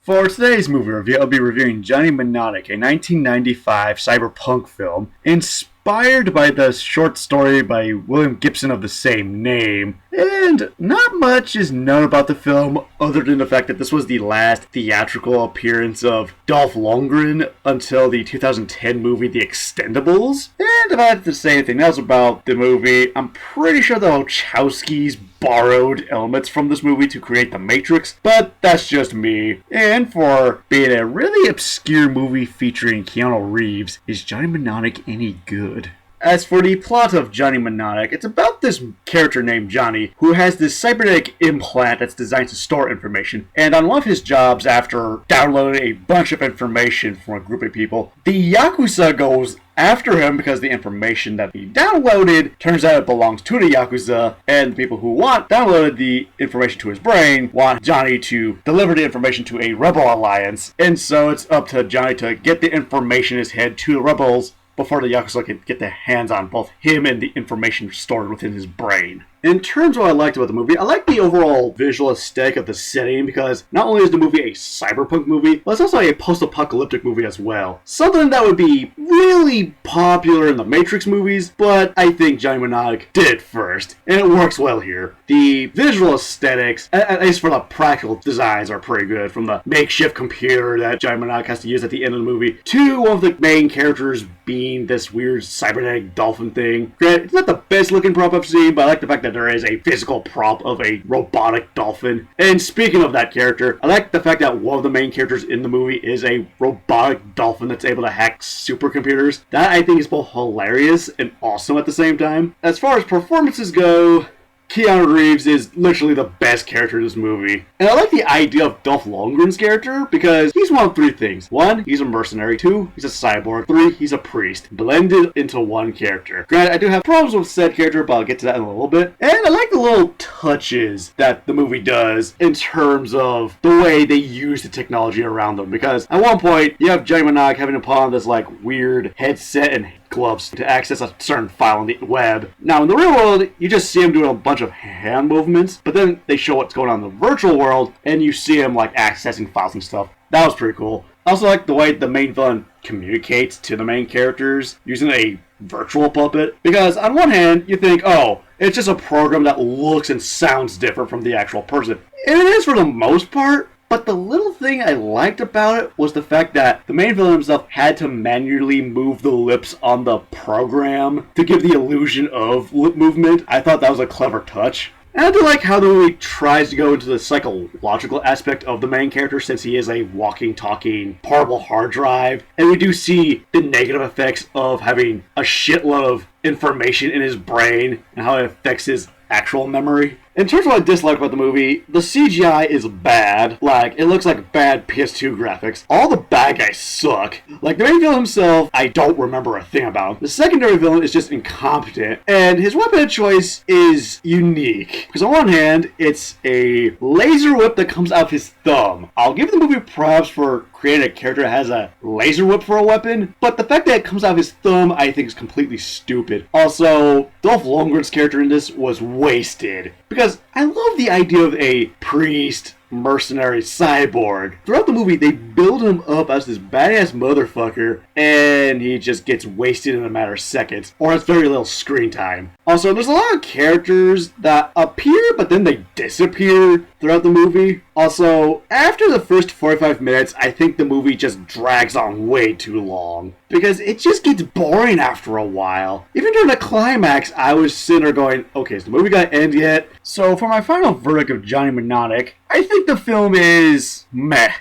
For today's movie review, I'll be reviewing Johnny Mnemonic, a 1995 cyberpunk film inspired by the short story by William Gibson of the same name. And not much is known about the film other than the fact that this was the last theatrical appearance of Dolph Lundgren until the 2010 movie The Expendables. And if I had to say anything else about the movie, I'm pretty sure the Wachowskis borrowed elements from this movie to create The Matrix, but that's just me. And for being a really obscure movie featuring Keanu Reeves, is Johnny Mnemonic any good? As for the plot of Johnny Mnemonic, it's about this character named Johnny who has this cybernetic implant that's designed to store information. And on one of his jobs, after downloading a bunch of information from a group of people, the Yakuza goes after him because the information that he downloaded turns out it belongs to the Yakuza, and the people who downloaded the information to his brain want Johnny to deliver the information to a rebel alliance. And so it's up to Johnny to get the information in his head to the rebels before the Yakuza can get their hands on both him and the information stored within his brain. In terms of what I liked about the movie, I like the overall visual aesthetic of the setting because not only is the movie a cyberpunk movie, but it's also a post-apocalyptic movie as well. Something that would be really popular in the Matrix movies, but I think Johnny Mnemonic did it first, and it works well here. The visual aesthetics, at least for the practical designs, are pretty good, from the makeshift computer that Johnny Mnemonic has to use at the end of the movie, to one of the main characters being this weird cybernetic dolphin thing. Granted, it's not the best looking prop I've seen, but I like the fact that there is a physical prop of a robotic dolphin. And speaking of that character, I like the fact that one of the main characters in the movie is a robotic dolphin that's able to hack supercomputers. That I think is both hilarious and awesome at the same time. As far as performances go, Keanu Reeves is literally the best character in this movie. And I like the idea of Dolph Lundgren's character because he's one of three things. One, he's a mercenary. Two, he's a cyborg. Three, he's a priest. Blended into one character. Granted, I do have problems with said character, but I'll get to that in a little bit. And I like the little touches that the movie does in terms of the way they use the technology around them. Because at one point, you have Johnny Mnemonic having to put on this like weird headset and gloves to access a certain file on the web. Now, in the real world, you just see him doing a bunch of hand movements, but then they show what's going on in the virtual world, and you see him like accessing files and stuff. That was pretty cool. I also like the way the main villain communicates to the main characters using a virtual puppet, because on one hand, you think, oh, it's just a program that looks and sounds different from the actual person. And it is for the most part. But the little thing I liked about it was the fact that the main villain himself had to manually move the lips on the program to give the illusion of lip movement. I thought that was a clever touch. And I do like how the movie tries to go into the psychological aspect of the main character, since he is a walking, talking, portable hard drive. And we do see the negative effects of having a shitload of information in his brain and how it affects his actual memory. In terms of what I dislike about the movie, the CGI is bad. Like, it looks like bad PS2 graphics. All the bad guys suck. Like, the main villain himself, I don't remember a thing about. The secondary villain is just incompetent. And his weapon of choice is unique. Because on one hand, it's a laser whip that comes out of his thumb. I'll give the movie props for creating a character that has a laser whip for a weapon, but the fact that it comes out of his thumb, I think, is completely stupid. Also, Dolph Lundgren's character in this was wasted. Because I love the idea of a priest, mercenary cyborg. Throughout the movie, they build him up as this badass motherfucker, and he just gets wasted in a matter of seconds, or has very little screen time. Also, there's a lot of characters that appear, but then they disappear throughout the movie. Also, after the first 45 minutes, I think the movie just drags on way too long, because it just gets boring after a while. Even during the climax, I was sitting there going, okay, is the movie gonna end yet? So for my final verdict of Johnny Mnemonic, I think the film is meh.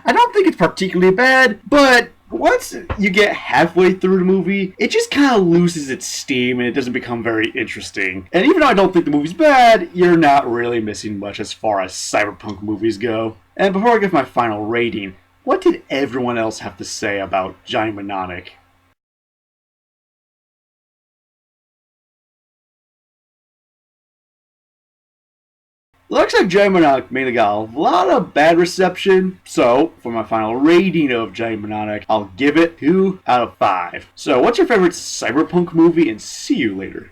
I don't think it's particularly bad, but once you get halfway through the movie, it just kind of loses its steam and it doesn't become very interesting. And even though I don't think the movie's bad, you're not really missing much as far as cyberpunk movies go. And before I give my final rating, what did everyone else have to say about Johnny Mnemonic? Looks like Johnny Mnemonic mainly got a lot of bad reception, so for my final rating of Johnny Mnemonic, I'll give it 2 out of 5. So what's your favorite cyberpunk movie, and see you later.